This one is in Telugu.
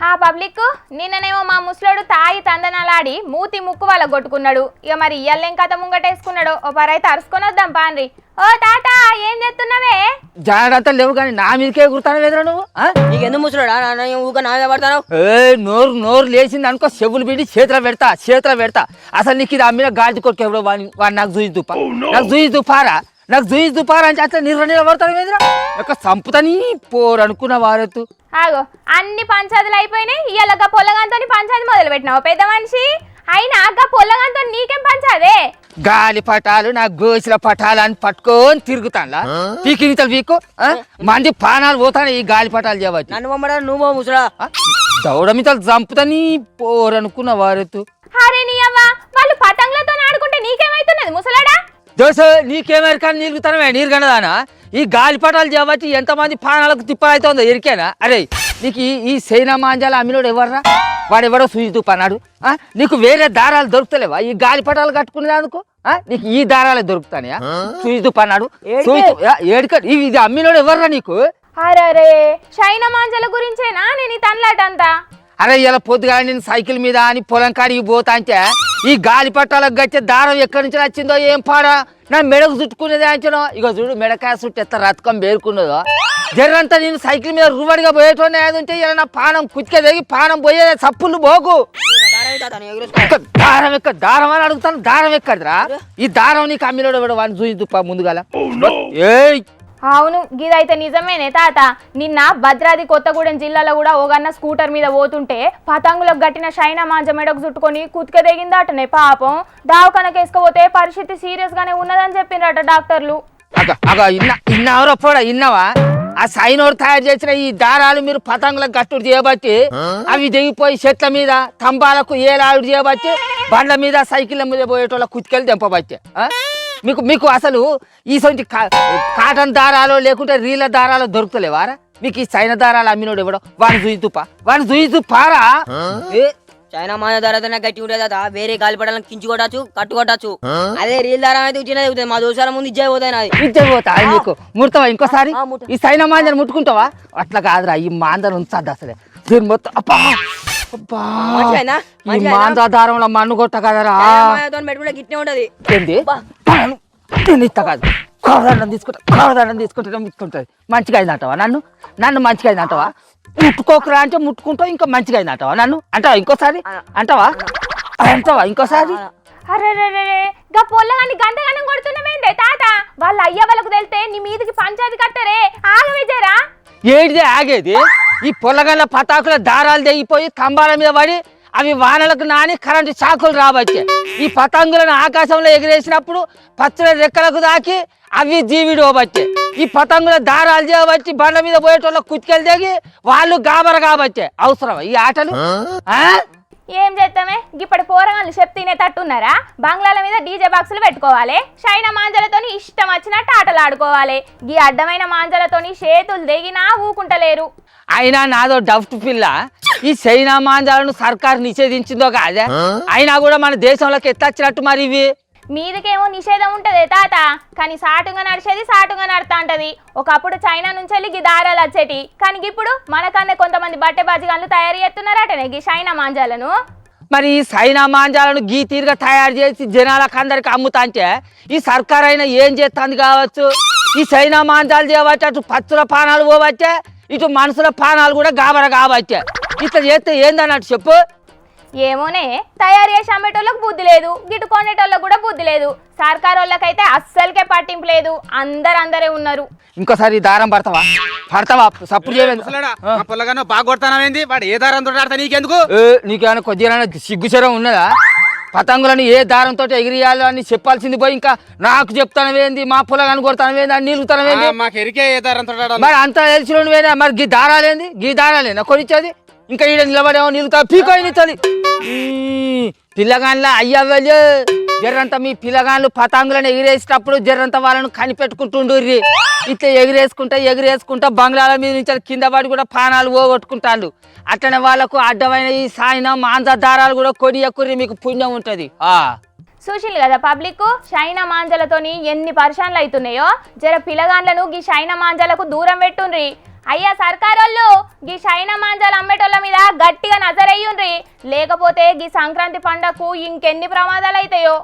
ఆ పబ్లిక్ నిన్ననేమో మా ముసలోడు తాయి తందనాలాడి మూతి ముక్కు వాళ్ళ కొట్టుకున్నాడు. ఇక మరి ఇయ్యాలేం కథ ముంగటేసుకున్నాడు. ఓ పరైతే అరుసుకొని వద్దాం పాన్రి. ఓ తాత ఏం చేస్తున్నావే? జాగ్రత్త లేవు కానీ నా మీదకే గుర్తాను వేదరా నువ్వు. నీకెందుకు ముసలోడా ఊక నా మీద పడతాను? నోరు నోరు లేచింది అనుకో చెవులు బిడి చేతిలో పెడతా. అసలు నీకు ఇది అమ్మిన గాడి కొట్టుకు ఎవడో వాడు నాకు జూయి దుపారా అంటే అట్లా నిలబడతాను వేదరా ఒక సంపుతని పోరు అనుకున్న వారెత్తు. ఆగో అన్ని పంచాయతీలు అయిపోయినాయి. ఇయ్యాల పొల్లగాంతో పంచాయతీ మొదలు పెట్టినావు పెద్ద మనిషి. అయినా పొల్లగాంతో నీకేం పంచాదే? గాలి పటాలు నా గోసిన పటాలు అని పట్టుకొని తిరుగుతాను పీకినితలు పీకు మంది పానాలు పోతాను ఈ గాలి పటాలు చేయవచ్చు. నన్ను బొమ్మడా నువ్వు ముసలా దౌడమితలు చంపుతని పోరు అనుకున్న వారెత్తు. అరే నీ అవ్వ వాళ్ళు పతంగులతో ఆడుకుంటే నీకేమైతున్నది ముసలాడా? దోశ నీకేమెరకాని నిలుగుతానమే నీరుగన్నదానా ఈ గాలి పటాలు చేయబట్టి ఎంతమంది పానాలకు తిప్పలైతుందో ఎరికేనా? అరే నీకు ఈ సైనా మాంజాలు అమ్మినోడు ఎవర్రా? వాడెవడో సూచి పన్నాడు. నీకు వేరే దారాలు దొరుకుతలేవా ఈ గాలి పటాలు కట్టుకునేందుకు? నీకు ఈ దారాలే దొరుకుతానయా? సూచి పన్నాడు ఇది అమ్మినోడు ఎవర్రా నీకు? అరే చైనా మాంజల గురించేనా నేను ఈ తనలాటంతా? అరే ఇలా పొద్దుగా నేను సైకిల్ మీద అని పొలం కాడికి పోతా అంటే ఈ గాలి పట్టాలకు గచ్చే దారం ఎక్కడి నుంచి వచ్చిందో ఏం పాడా నా మెడకు చుట్టుకునేది అంచనో. ఇక చూడు మెడకాయ చుట్టూ ఎత్త రతకం పేరుకున్నదో జర్రంతా నేను సైకిల్ మీద రువడిగా పోయేటోనే ఏది ఉంటే ఇలా నా పానం కుతికే దిగి పానం పోయేది చప్పులు పోకు. దారం అని అడుగుతాను దారం ఎక్కడిరా? ఈ దారం నీకు అమ్మిలోడు ఎవడు వాడిని చూసి ముందుగాల. ఏయ్ అవును గిదైతే నిజమేనే తాత. నిన్న భద్రాద్రి కొత్తగూడెం జిల్లాలో కూడా ఓగన్న స్కూటర్ మీద పోతుంటే పతంగులకు గట్టిన చైనా మాంజ మెడకు చుట్టుకొని కుతిక దిగిందటనే పాపం. దావకనకు వేసుకపోతే పరిస్థితి సీరియస్ గానే ఉన్నదని చెప్పిండ్రట డాక్టర్లు. ఇన్నవా ఆ సైనోడు తయారు చేసిన ఈ దారాలు మీరు పతంగులకు గట్టుడు చేయబట్టి అవి దిగిపోయి చెట్ల మీద తంబాలకు ఏలాడు చేయబట్టి బండ్ల మీద సైకిళ్ళ మీద పోయేటోళ్ళ కుతికెళ్ళి దింపబట్టే. మీకు అసలు ఈ సొంటి కాటన్ దారాలు లేకుంటే రీల దారాలు దొరుకుతలేవారా? మీకు ఈ చైనా దారాలు అమ్మినోడు ఎవడో వాడిని చూయితుపారా? చైనా మాయ దారా గట్టి ఉండేదా వేరే గాలి పడాలని కించి కొట్టచ్చు కట్టు కొట్టచ్చు. అదే రీల్ దారా అయితే ఉచినది మా దోసాల ముందు ఇచ్చే పోతా నీకు ముడతావా ఇంకోసారి? ఈ చైనా మాంజను ముట్టుకుంటావా? అట్లా కాదురా ఈ మాంజను ఉంచద్దు అసలే దీని మొత్తం. ఈ మాంజా దారంలో మన్ను కొట్ట కదరా గిట్నే ఉంటది. ఏంది ఇస్తా కాదు కోరదండం తీసుకుంటుంది మంచిగా అయిందంటావా? నన్ను మంచిగా అయిందంటావా? ముట్టుకోకరా అంటే ముట్టుకుంటావు ఇంకా మంచిగా అయిందంటావా? నన్ను అంటావా ఇంకోసారి? అంటావా ఇంకోసారి? అరే గా పొల్లగాన్ని గంటగనం కొడుతున్నామేందే తాత? వాళ్ళ అయ్య వాళ్ళకు తెలితే నీ మీదికి పంచాయతీ కట్టరే ఆగవేజరా? ఏంటిదే ఆగేది? ఈ పొల్లగల్ల పతాకుల దారాలు తెగిపోయి స్తంభాల మీద పడి అవి వానలకు నాని కరెంటు షాకులు రాబట్టే ఈ పతంగులను ఆకాశంలో ఎగిరేసినప్పుడు పచ్చడి రెక్కలకు దాకి అవి జీవిడు పోబట్టే ఈ పతంగుల దారాలు చేయబట్టి బండ్ల మీద పోయేటోళ్ళ కుతికెళ్ళి దిగి వాళ్ళు గాబర కాబట్టే. అవసరం ఈ ఆటలు? ఏం చేస్తామే ఇప్పటి పోరగాళ్ళు చెప్తేనే తట్టున్నారా? బంగ్లాల మీద డీజే బాక్సులు పెట్టుకోవాలి, చైనా మాంజలతోని ఇష్టం వచ్చినట్టు ఆటలు ఆడుకోవాలి. ఈ అడ్డమైన మాంజలతోని చేతులు దిగినా ఊకుంటలేరు. అయినా నాదో డఫ్ట్ పిల్ల ఈ చైనా మాంజాలను సర్కారు నిషేధించిందో కాదే అయినా కూడా మన దేశంలోకి ఎత్తచ్చినట్టు మరి ఇవి మీదకేమో నిషేధం ఉంటదే తాత, కానీ సాటుగా నడిచేది సాటుగా నడుతా ఉంటది. ఒకప్పుడు చైనా నుంచి వెళ్ళి గీ దారాలు వచ్చేటి, కానీ ఇప్పుడు మనకన్నా కొంతమంది బట్టె బాజిగాళ్ళు తయారు చేస్తున్నారటనే గీ చైనా మాంజాలను. మరి ఈ చైనా మాంజాలను గీ తీరుగా తయారు చేసి జనాలకు అందరికి అమ్ముతా అంటే ఈ సర్కారు అయినా ఏం చేస్తుంది కావచ్చు? ఈ చైనా మాంజాలు చేయబట్టి అటు పచ్చుల పానాలు పోవచ్చే ఇటు మనుషుల పానాలు కూడా గాబర కాబట్టే. ఇట్లా చేస్తే ఏందన్నట్టు చెప్పు? ఏమోనే తయారు చేసి అమ్మేటోళ్ళకి బుద్ధి లేదు, గిటు కొనేటోళ్ళకి కూడా బుద్ధి లేదు. సర్కారు వాళ్ళకైతే అస్సలకే పట్టింపు లేదు, అందరే ఉన్నారు. ఇంకోసారి దారం పడతావా సప్పుడు చేయలేదు బాగా కొడతానవేంది? వాడు ఏ దారంతో ఆడతా నీకెందుకు? నీకేమైనా కొద్దిగా సిగ్గుచరం ఉన్నదా? పతంగులను ఏ దారంతో ఎగిరియాలో అని చెప్పాల్సింది పోయి ఇంకా నాకు చెప్తానవేంది? మా పొలగాని కొడతానవేంది అని నిలుగుతానవేంది? మాకు ఎరికే ఏ దారంతో మరి అంతా తెలిసినవేనా? మరి గీ దారాలేనా కొనిచ్చేది? ఇంకా ఈడ నిలబడేమో నిలుగుతా పీకొని తల్లి పిల్లగాన్ల అయ్యవ్వలే జర్రంతా మీ పిల్లగాన్లు పతంగులను ఎగిరేసేటప్పుడు జర్రంతా వాళ్ళను కనిపెట్టుకుంటుండ్రి. ఇట్లా ఎగిరేసుకుంటా బంగ్లాల మీద నుంచి కింద పడి కూడా పానాలు పోగొట్టుకుంటాండు. అట్లనే వాళ్ళకు అడ్డమైన ఈ సాయిన మాంజా దారాలు కూడా కొనియకుర్రి, మీకు పుణ్యం ఉంటది. చూసింది కదా పబ్లిక్ చైనా మాంజలతోని ఎన్ని పరిశాన్లు అవుతున్నాయో. జర పిల్లగాండ్లను గీ చైనా మాంజలకు దూరం పెట్టుండ్రి. అయ్యా సర్కారోళ్ళు గీ చైనా మాంజాలు అమ్మేటోళ్ళ మీద గట్టిగా నజరయ్యుండ్రి, లేకపోతే గీ సంక్రాంతి పండగకు ఇంకెన్ని ప్రమాదాలు అవుతాయో.